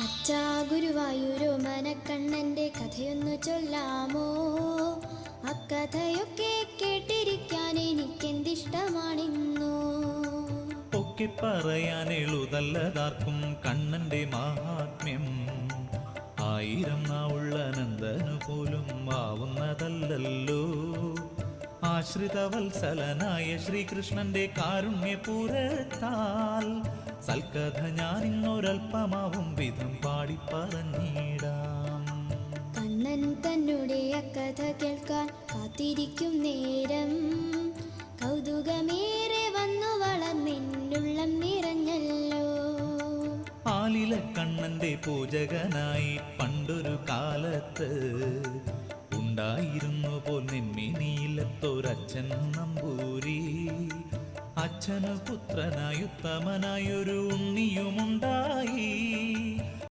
അച്ഛാ ഗുരുവായൂരോ മനക്കണ്ണന്റെ കഥയൊന്നു ചൊല്ലാമോ? അക്കഥയൊക്കെ കേട്ടിരിക്കാൻ എനിക്കെന്തിഷ്ടമാണിന്നു. ഒക്കെ പറയാൻ എളുതല്ലതാർക്കും കണ്ണന്റെ മാഹാത്മ്യം. 1000 നാവുള്ള നന്ദനു പോലും ആവുന്നതല്ലല്ലോ. ആശ്രിതവത്സലനായ ശ്രീകൃഷ്ണന്റെ കാരുണ്യപൂരത്താൽ സൽക്കഥ ഞാനിന്നൊരൽപ്പമാവും വിധം പാടി പറഞ്ഞിടാം. കണ്ണൻ തന്നുടെ അക്കഥ കേൾക്കാൻ കാത്തിരിക്കും നേരം കൗതുകമേറെ വന്നു വളർന്നിന്നുള്ളം നിറഞ്ഞല്ലോ. ആലില കണ്ണന്റെ പൂജകനായി പണ്ടൊരു കാലത്ത് ഉണ്ടായിരുന്നു പോൽ നെന്മിനിയിലത്തൊരച്ഛൻ നമ്പൂരി. അച്ഛനു പുത്രനായി ഉത്തമനായൊരു ഉണ്ണിയുമുണ്ടായി.